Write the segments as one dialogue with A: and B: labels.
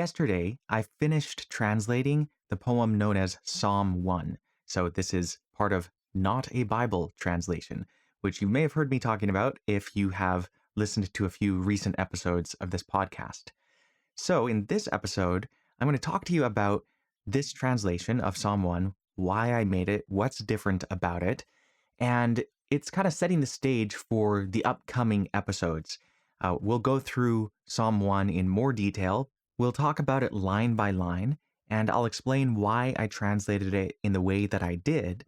A: yesterday I finished translating the poem known as Psalm 1. So this is part of Not a Bible translation, which you may have heard me talking about if you have listened to a few recent episodes of this podcast. So in this episode, I'm going to talk to you about this translation of Psalm 1, why I made it, what's different about it, and it's kind of setting the stage for the upcoming episodes. We'll go through Psalm 1 in more detail. We'll talk about it line by line, and I'll explain why I translated it in the way that I did.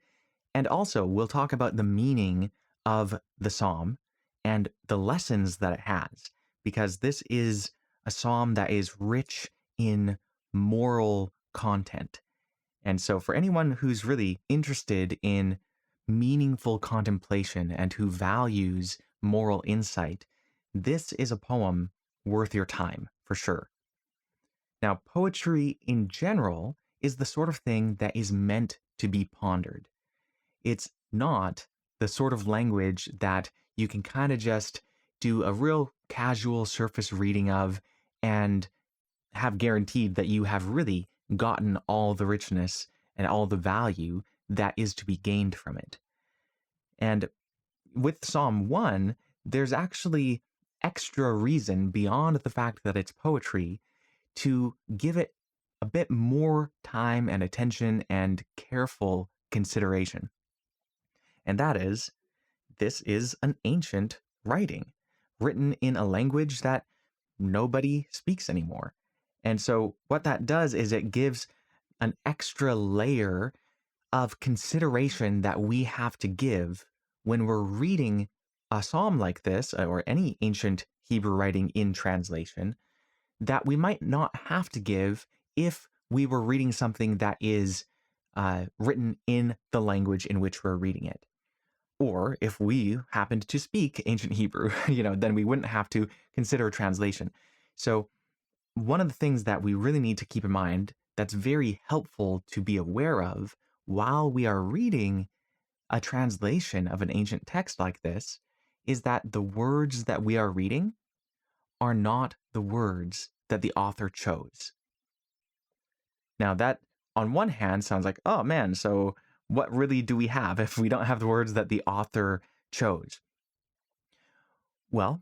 A: And also, we'll talk about the meaning of the psalm and the lessons that it has, because this is a psalm that is rich in moral content. And so, for anyone who's really interested in meaningful contemplation and who values moral insight, this is a poem worth your time, for sure. Now, poetry in general is the sort of thing that is meant to be pondered. It's not the sort of language that you can kind of just do a real casual surface reading of and have guaranteed that you have really gotten all the richness and all the value that is to be gained from it. And with Psalm 1, there's actually extra reason beyond the fact that it's poetry to give it a bit more time and attention and careful consideration. And that is, this is an ancient writing written in a language that nobody speaks anymore. And so what that does is it gives an extra layer of consideration that we have to give when we're reading a psalm like this or any ancient Hebrew writing in translation that we might not have to give if we were reading something that is written in the language in which we're reading it. Or if we happened to speak ancient Hebrew, then we wouldn't have to consider a translation. So one of the things that we really need to keep in mind that's very helpful to be aware of while we are reading a translation of an ancient text like this is that the words that we are reading are not the words that the author chose. Now, that on one hand sounds like, oh man, so what really do we have if we don't have the words that the author chose? Well,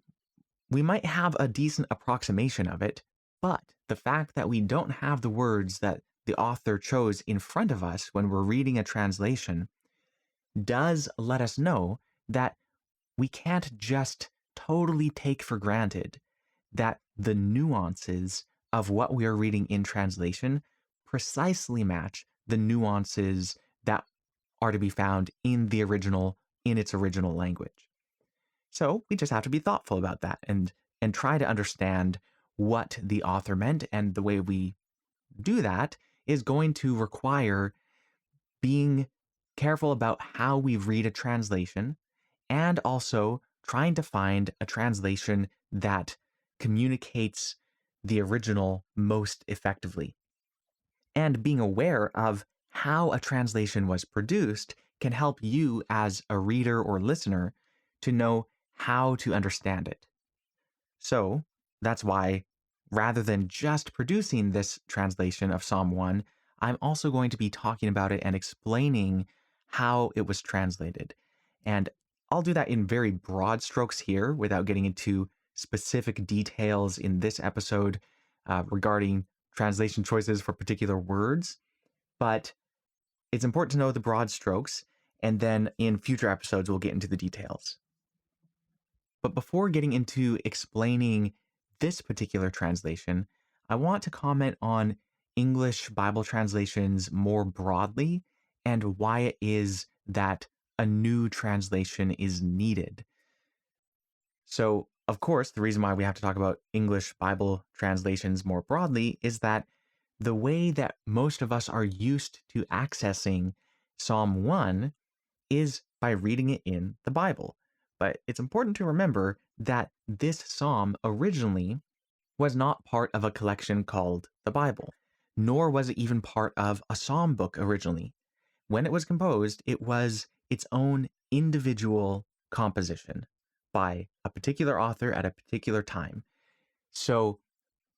A: we might have a decent approximation of it, but the fact that we don't have the words that the author chose in front of us when we're reading a translation does let us know that we can't just totally take for granted that the nuances of what we are reading in translation precisely match the nuances that are to be found in the original, in its original language. So we just have to be thoughtful about that and try to understand what the author meant. And the way we do that is going to require being careful about how we read a translation and also trying to find a translation that communicates the original most effectively. And being aware of how a translation was produced can help you as a reader or listener to know how to understand it. So that's why, rather than just producing this translation of Psalm 1, I'm also going to be talking about it and explaining how it was translated. And I'll do that in very broad strokes here without getting into specific details in this episode regarding translation choices for particular words. But it's important to know the broad strokes, and then in future episodes, we'll get into the details. But before getting into explaining this particular translation, I want to comment on English Bible translations more broadly and why it is that a new translation is needed. So, of course, the reason why we have to talk about English Bible translations more broadly is that the way that most of us are used to accessing Psalm 1 is by reading it in the Bible. But it's important to remember that this psalm originally was not part of a collection called the Bible, nor was it even part of a psalm book originally. When it was composed, it was its own individual composition by a particular author at a particular time. So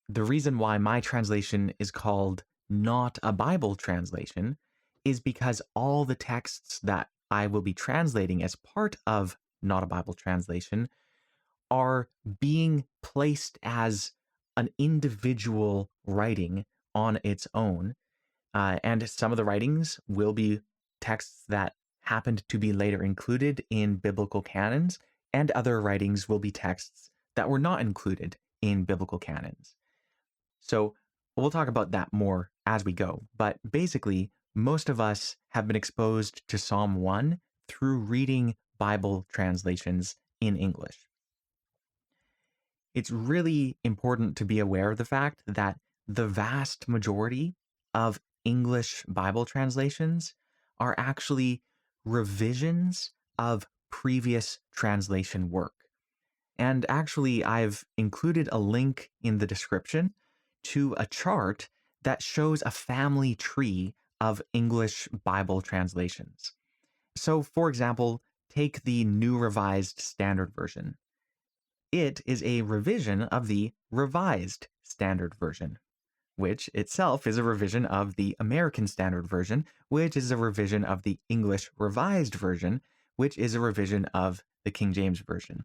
A: The reason why my translation is called not a Bible translation is because all the texts that I will be translating as part of not a Bible translation are being placed as an individual writing on its own. And some of the writings will be texts that happened to be later included in biblical canons, and other writings will be texts that were not included in biblical canons. So we'll talk about that more as we go. But basically, most of us have been exposed to Psalm 1 through reading Bible translations in English. It's really important to be aware of the fact that the vast majority of English Bible translations are actually revisions of previous translation work. And actually, I've included a link in the description to a chart that shows a family tree of English Bible translations. So, for example, take the New Revised Standard Version. It is a revision of the Revised Standard Version, which itself is a revision of the American Standard Version, which is a revision of the English Revised Version, which is a revision of the King James Version.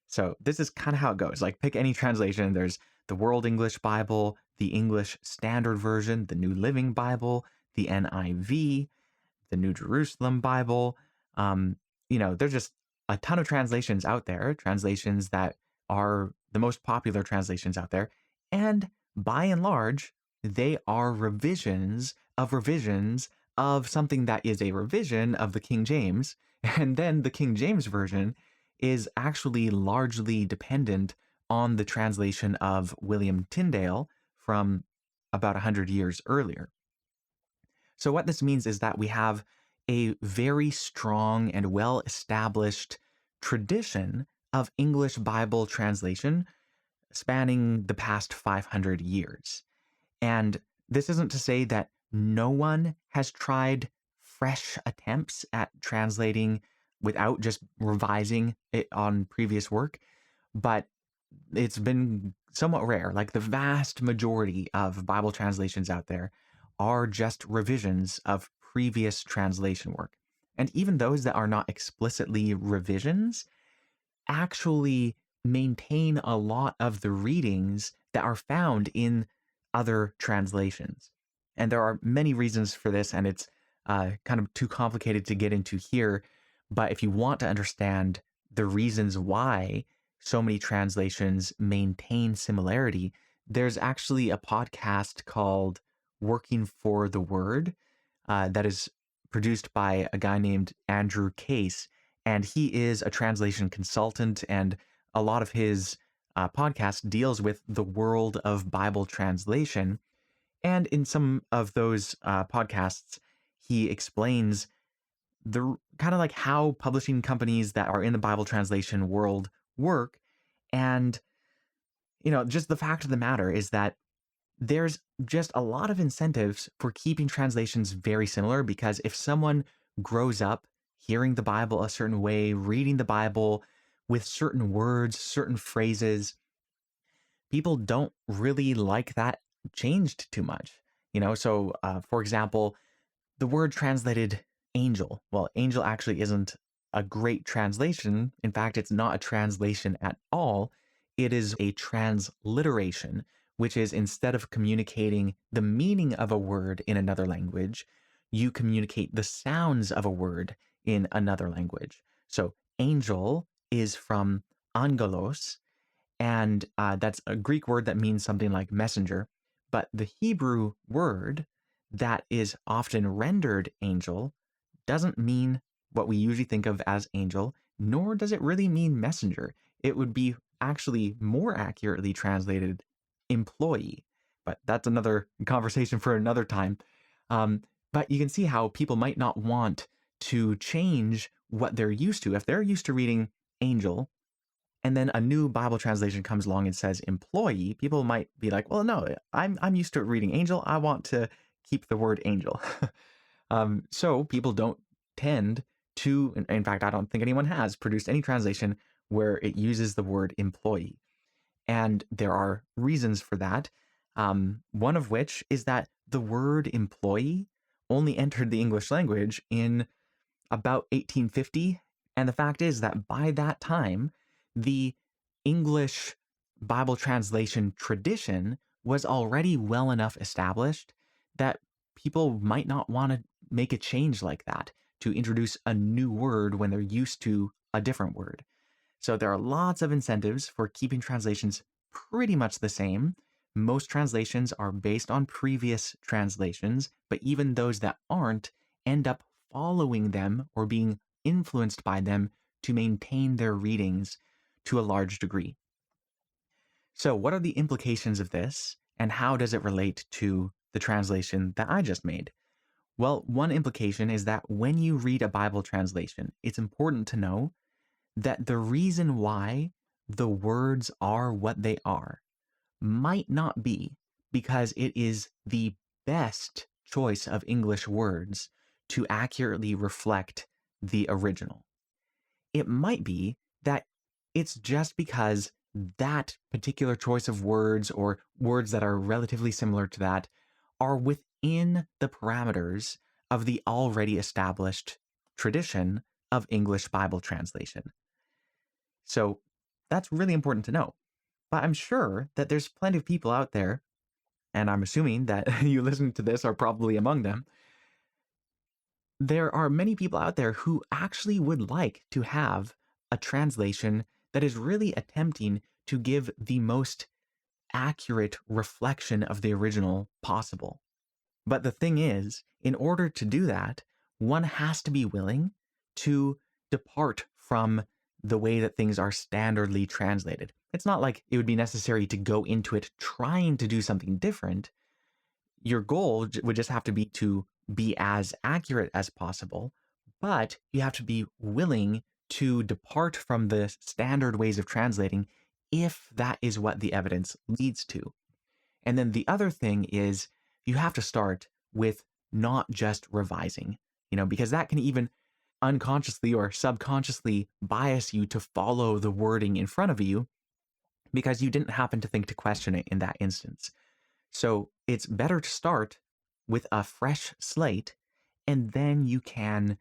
A: So this is kind of how it goes. Like, pick any translation. There's the World English Bible, the English Standard Version, the New Living Bible, the NIV, the New Jerusalem Bible. There's just a ton of translations out there, translations that are the most popular translations out there. And by and large, they are revisions of something that is a revision of the King James. And then the King James Version is actually largely dependent on the translation of William Tyndale from about 100 years earlier. So what this means is that we have a very strong and well-established tradition of English Bible translation spanning the past 500 years. And this isn't to say that no one has tried fresh attempts at translating without just revising it on previous work, but it's been somewhat rare. Like, the vast majority of Bible translations out there are just revisions of previous translation work. And even those that are not explicitly revisions actually maintain a lot of the readings that are found in other translations. And there are many reasons for this, and it's kind of too complicated to get into here. But if you want to understand the reasons why so many translations maintain similarity, there's actually a podcast called Working for the Word that is produced by a guy named Andrew Case. And he is a translation consultant, and a lot of his podcast deals with the world of Bible translation. And in some of those podcasts, he explains the kind of like how publishing companies that are in the Bible translation world work. And, just the fact of the matter is that there's just a lot of incentives for keeping translations very similar, because if someone grows up hearing the Bible a certain way, reading the Bible with certain words, certain phrases, people don't really like that changed too much. So for example, the word translated angel. Well, angel actually isn't a great translation. In fact, it's not a translation at all. It is a transliteration, which is, instead of communicating the meaning of a word in another language, you communicate the sounds of a word in another language. So angel is from angelos, and that's a Greek word that means something like messenger. But the Hebrew word that is often rendered angel doesn't mean what we usually think of as angel, nor does it really mean messenger. It would be actually more accurately translated employee. But that's another conversation for another time. But you can see how people might not want to change what they're used to. If they're used to reading angel, and then a new Bible translation comes along and says employee, people might be like, well, no, I'm used to reading angel. I want to keep the word angel. So people don't tend to, in fact, I don't think anyone has produced any translation where it uses the word employee. And there are reasons for that. One of which is that the word employee only entered the English language in about 1850. And the fact is that by that time, the English Bible translation tradition was already well enough established that people might not want to make a change like that to introduce a new word when they're used to a different word. So there are lots of incentives for keeping translations pretty much the same. Most translations are based on previous translations, but even those that aren't end up following them or being influenced by them to maintain their readings to a large degree. So, what are the implications of this, and how does it relate to the translation that I just made? Well, one implication is that when you read a Bible translation, it's important to know that the reason why the words are what they are might not be because it is the best choice of English words to accurately reflect the original. It might be that it's just because that particular choice of words or words that are relatively similar to that are within the parameters of the already established tradition of English Bible translation. So that's really important to know. But I'm sure that there's plenty of people out there, and I'm assuming that you listening to this are probably among them. There are many people out there who actually would like to have a translation that is really attempting to give the most accurate reflection of the original possible. But the thing is, in order to do that, one has to be willing to depart from the way that things are standardly translated. It's not like it would be necessary to go into it trying to do something different. Your goal would just have to be as accurate as possible, but you have to be willing to depart from the standard ways of translating if that is what the evidence leads to. And then the other thing is you have to start with not just revising, because that can even unconsciously or subconsciously bias you to follow the wording in front of you because you didn't happen to think to question it in that instance. So it's better to start with a fresh slate, and then you can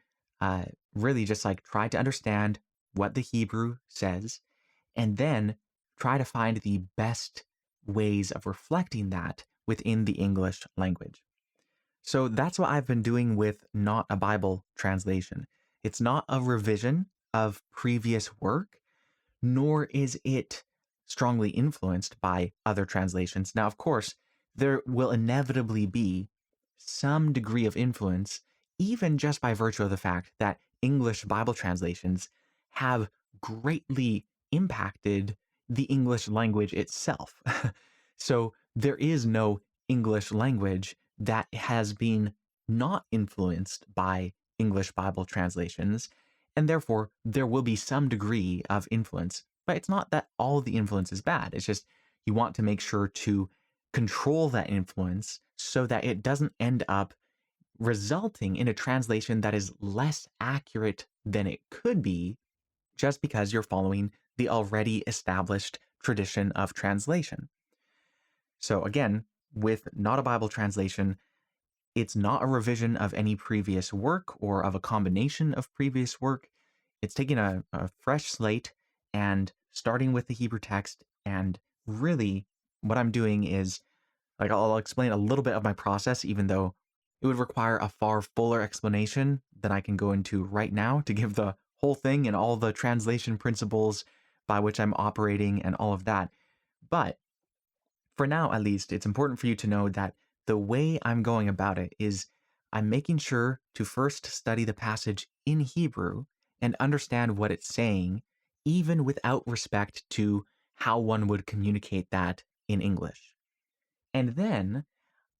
A: really just like try to understand what the Hebrew says, and then try to find the best ways of reflecting that within the English language. So that's what I've been doing with Not a Bible translation. It's not a revision of previous work, nor is it strongly influenced by other translations. Now, of course, there will inevitably be some degree of influence, even just by virtue of the fact that English Bible translations have greatly impacted the English language itself. So there is no English language that has been not influenced by English Bible translations, and therefore there will be some degree of influence. But it's not that all the influence is bad. It's just you want to make sure to control that influence so that it doesn't end up resulting in a translation that is less accurate than it could be just because you're following the already established tradition of translation. So again, with Not a Bible translation, it's not a revision of any previous work or of a combination of previous work. It's taking a fresh slate and starting with the Hebrew text. And really, what I'm doing is, like, I'll explain a little bit of my process, even though it would require a far fuller explanation than I can go into right now to give the whole thing and all the translation principles by which I'm operating and all of that. But for now, at least, it's important for you to know that the way I'm going about it is I'm making sure to first study the passage in Hebrew and understand what it's saying, even without respect to how one would communicate that in English. And then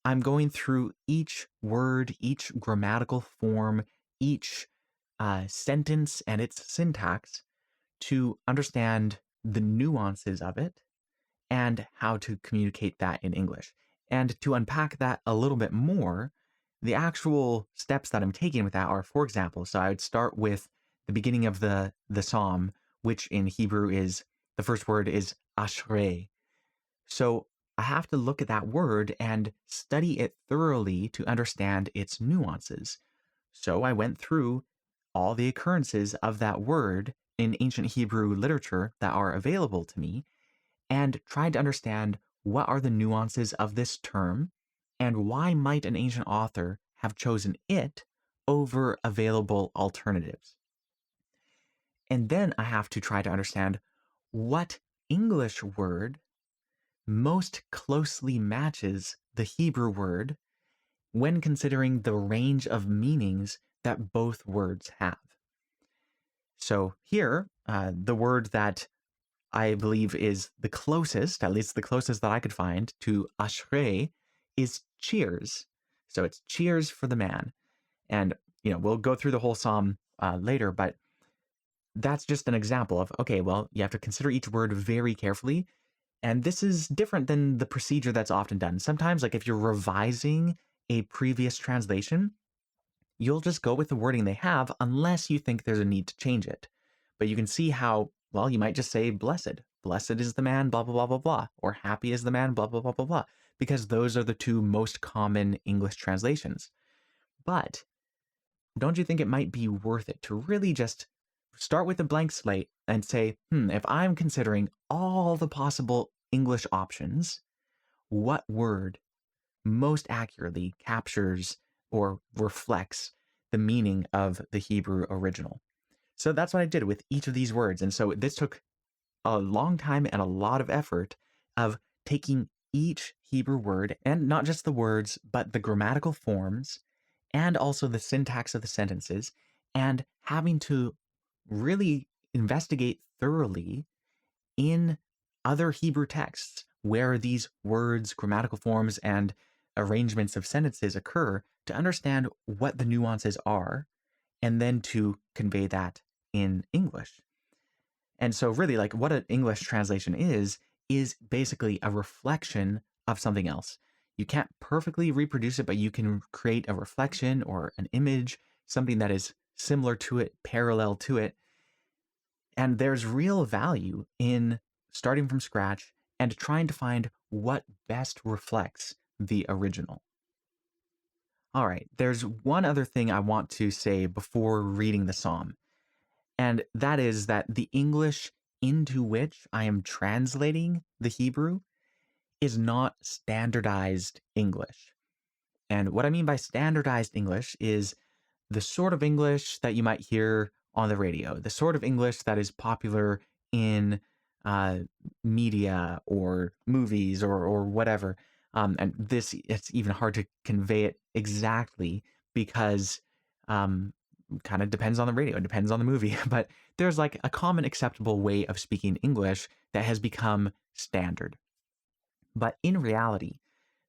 A: I'm going through each word, each grammatical form, each sentence and its syntax to understand the nuances of it and how to communicate that in English. And to unpack that a little bit more, the actual steps that I'm taking with that are, for example, so I would start with the beginning of the psalm, which in Hebrew is the first word is ashrei. So I have to look at that word and study it thoroughly to understand its nuances. So I went through all the occurrences of that word in ancient Hebrew literature that are available to me and tried to understand what are the nuances of this term and why might an ancient author have chosen it over available alternatives. And then I have to try to understand what English word most closely matches the Hebrew word when considering the range of meanings that both words have. So here, the word that I believe is the closest, at least the closest that I could find to ashrei, is cheers. So it's cheers for the man. And, we'll go through the whole psalm later, but that's just an example of, okay, well, you have to consider each word very carefully. And this is different than the procedure that's often done. Sometimes, like if you're revising a previous translation, you'll just go with the wording they have unless you think there's a need to change it. But you can see how, well, you might just say blessed. Blessed is the man, blah, blah, blah, blah, blah. Or happy is the man, blah, blah, blah, blah, blah. Because those are the two most common English translations. But don't you think it might be worth it to really just start with a blank slate and say, if I'm considering all the possible English options, what word most accurately captures or reflects the meaning of the Hebrew original? So that's what I did with each of these words. And so this took a long time and a lot of effort of taking each Hebrew word, and not just the words, but the grammatical forms and also the syntax of the sentences, and having to really investigate thoroughly in other Hebrew texts where these words, grammatical forms, and arrangements of sentences occur to understand what the nuances are, and then to convey that in English. And so, really, like what an English translation is basically a reflection of something else. You can't perfectly reproduce it, but you can create a reflection or an image, something that is similar to it, parallel to it. And there's real value in starting from scratch and trying to find what best reflects the original. All right, there's one other thing I want to say before reading the psalm, and that is that the English into which I am translating the Hebrew is not standardized English. And what I mean by standardized English is the sort of English that you might hear on the radio, the sort of English that is popular in uh, media or movies or whatever. And this, it's even hard to convey it exactly because kind of depends on the radio, it depends on the movie. But there's like a common acceptable way of speaking English that has become standard. But in reality,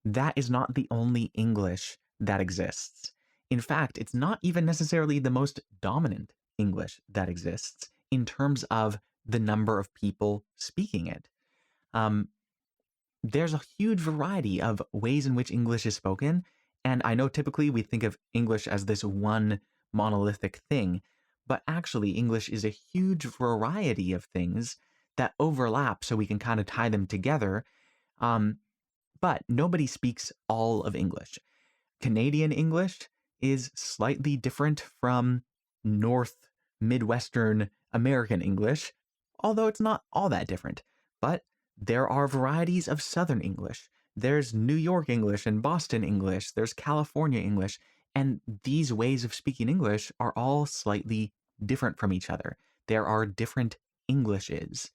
A: that is not the only English that exists. In fact, it's not even necessarily the most dominant English that exists in terms of the number of people speaking it. Um, there's a huge variety of ways in which English is spoken. And I know typically we think of English as this one monolithic thing, but actually, English is a huge variety of things that overlap so we can kind of tie them together. Um, but nobody speaks all of English. Canadian English is slightly different from North Midwestern American English, although it's not all that different. But there are varieties of Southern English. There's New York English and Boston English. There's California English. And these ways of speaking English are all slightly different from each other. There are different Englishes.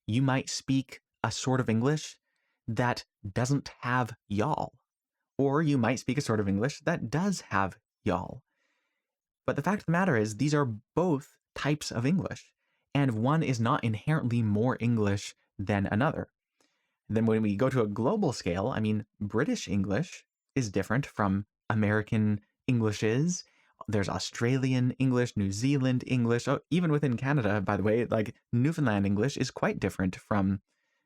A: You might speak a sort of English that doesn't have y'all, or you might speak a sort of English that does have y'all. But the fact of the matter is, these are both types of English, and one is not inherently more English than another. And then when we go to a global scale, I mean, British English is different from American Englishes. There's Australian English, New Zealand English, oh, even within Canada, by the way, like Newfoundland English is quite different from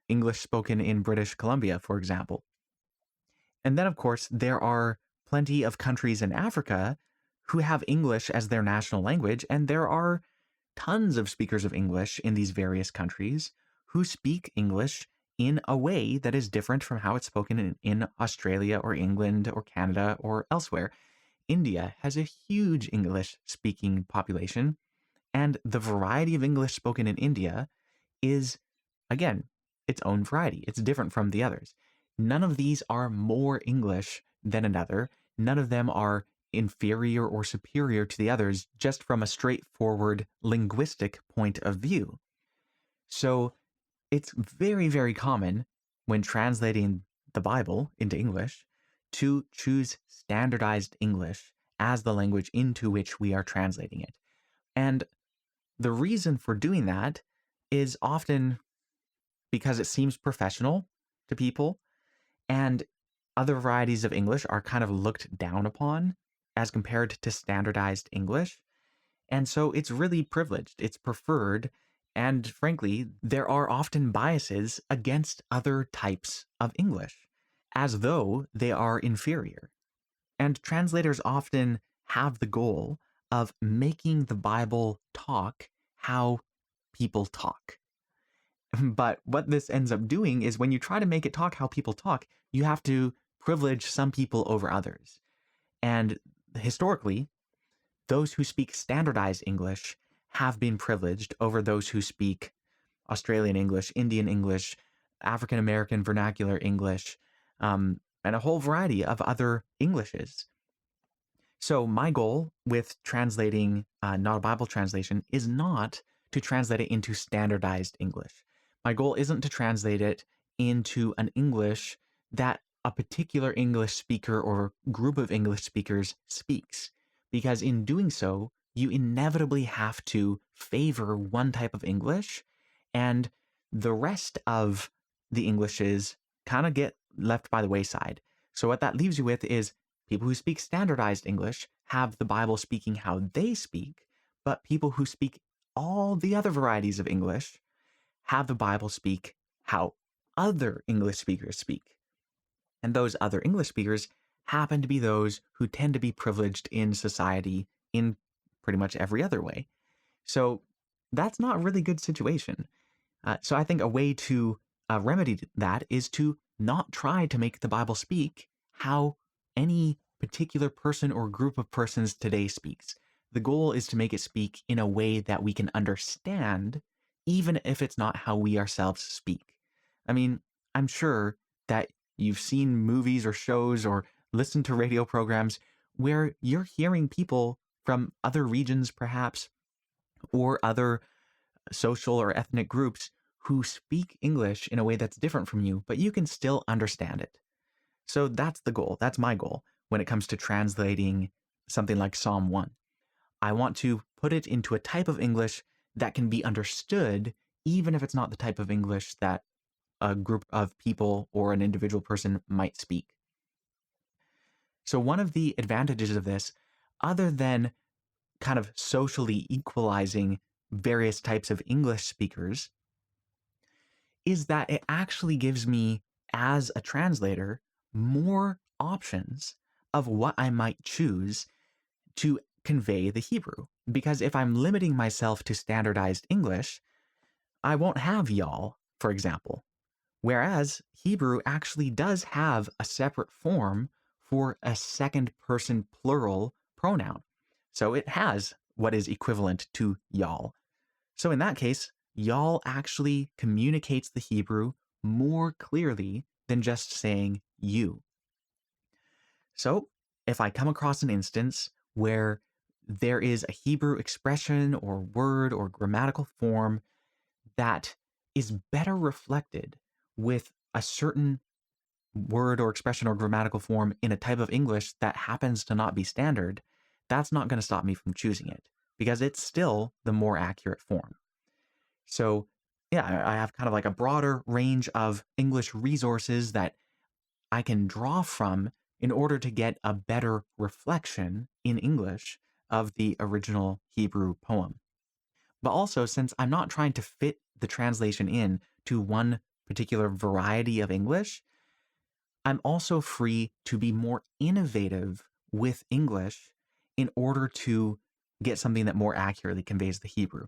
A: English spoken in British Columbia, for example. And then, of course, there are plenty of countries in Africa who have English as their national language, and there are tons of speakers of English in these various countries who speak English in a way that is different from how it's spoken in Australia or England or Canada or elsewhere. India has a huge English speaking population, and the variety of English spoken in India is, again, its own variety. It's different from the others. None of these are more English than another. None of them are inferior or superior to the others, just from a straightforward linguistic point of view. So it's very, very common when translating the Bible into English to choose standardized English as the language into which we are translating it. And the reason for doing that is often because it seems professional to people, and other varieties of English are kind of looked down upon as compared to standardized English. And so it's really privileged, it's preferred, and frankly, there are often biases against other types of English, as though they are inferior. And translators often have the goal of making the Bible talk how people talk. But what this ends up doing is when you try to make it talk how people talk, you have to privilege some people over others. And historically, those who speak standardized English have been privileged over those who speak Australian English, Indian English, African American vernacular English, and a whole variety of other Englishes. So my goal with translating not a Bible translation is not to translate it into standardized English. My goal isn't to translate it into an English that a particular English speaker or group of English speakers speaks, because in doing so, you inevitably have to favor one type of English, and the rest of the Englishes kind of get left by the wayside. So what that leaves you with is people who speak standardized English have the Bible speaking how they speak, but people who speak all the other varieties of English have the Bible speak how other English speakers speak. And those other English speakers happen to be those who tend to be privileged in society in pretty much every other way. So that's not a really good situation. So I think a way to remedy that is to not try to make the Bible speak how any particular person or group of persons today speaks. The goal is to make it speak in a way that we can understand, even if it's not how we ourselves speak. I mean, I'm sure that you've seen movies or shows or listened to radio programs where you're hearing people from other regions, perhaps, or other social or ethnic groups who speak English in a way that's different from you, but you can still understand it. So that's the goal. That's my goal when it comes to translating something like Psalm 1. I want to put it into a type of English that can be understood, even if it's not the type of English that a group of people or an individual person might speak. So one of the advantages of this, other than kind of socially equalizing various types of English speakers, is that it actually gives me, as a translator, more options of what I might choose to convey the Hebrew. Because if I'm limiting myself to standardized English, I won't have y'all, for example. Whereas Hebrew actually does have a separate form for a second person plural pronoun. So it has what is equivalent to y'all. So in that case, y'all actually communicates the Hebrew more clearly than just saying you. So if I come across an instance where there is a Hebrew expression or word or grammatical form that is better reflected with a certain word or expression or grammatical form in a type of English that happens to not be standard, that's not going to stop me from choosing it because it's still the more accurate form. So, yeah, I have kind of like a broader range of English resources that I can draw from in order to get a better reflection in English of the original Hebrew poem. But also, since I'm not trying to fit the translation in to one particular variety of English, I'm also free to be more innovative with English in order to get something that more accurately conveys the Hebrew.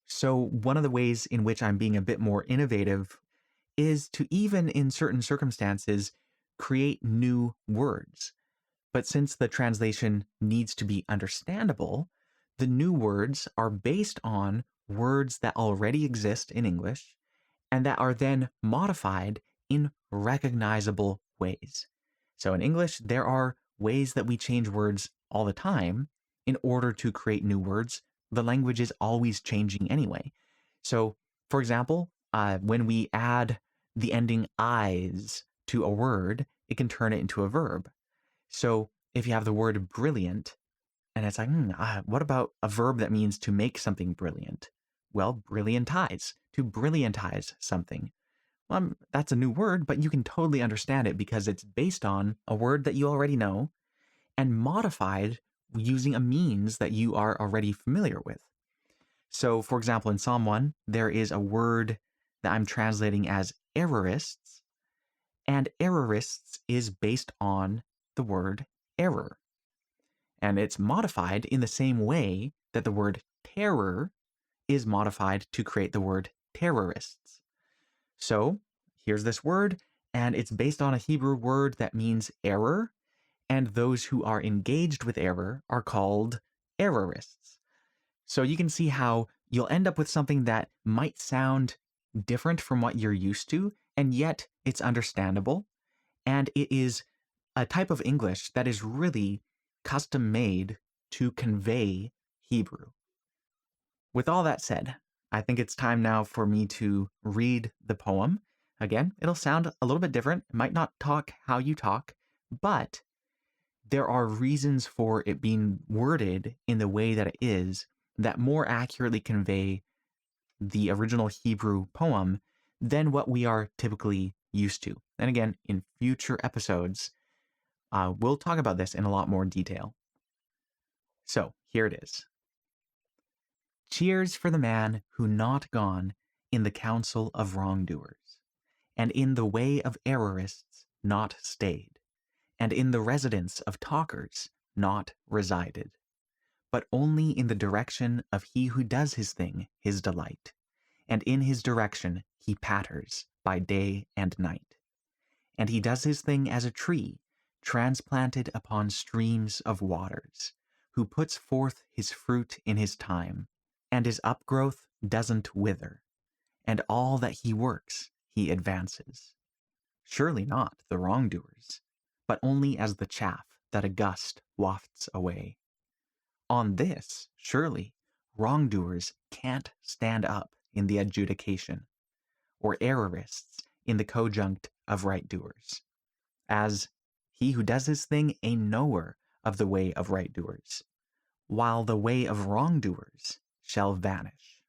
A: So, one of the ways in which I'm being a bit more innovative is to even in certain circumstances create new words. But since the translation needs to be understandable, the new words are based on words that already exist in English and that are then modified in recognizable ways. So in English, there are ways that we change words all the time in order to create new words. The language is always changing anyway. So, for example, when we add the ending eyes to a word, it can turn it into a verb. So if you have the word brilliant, and it's like, what about a verb that means to make something brilliant? Well, brilliantize, to brilliantize something. Well, that's a new word, but you can totally understand it because it's based on a word that you already know and modified using a means that you are already familiar with. So, for example, in Psalm 1, there is a word that I'm translating as errorists, and errorists is based on the word error. And it's modified in the same way that the word terror is modified to create the word terrorists. So here's this word, and it's based on a Hebrew word that means error, and those who are engaged with error are called errorists. So you can see how you'll end up with something that might sound different from what you're used to, and yet it's understandable, and it is a type of English that is really custom made to convey Hebrew. With all that said, I think it's time now for me to read the poem. Again, it'll sound a little bit different. It might not talk how you talk, but there are reasons for it being worded in the way that it is that more accurately convey the original Hebrew poem than what we are typically used to. And again, in future episodes, we'll talk about this in a lot more detail. So here it is. Cheers for the man who not gone in the counsel of wrongdoers, and in the way of errorists not stayed, and in the residence of talkers not resided, but only in the direction of he who does his thing his delight, and in his direction he patters by day and night. And he does his thing as a tree transplanted upon streams of waters, who puts forth his fruit in his time, and his upgrowth doesn't wither, and all that he works he advances. Surely not the wrongdoers, but only as the chaff that a gust wafts away. On this, surely, wrongdoers can't stand up in the adjudication, or errorists in the conjunct of right doers, as he who does his thing a knower of the way of right doers, while the way of wrongdoers shall vanish.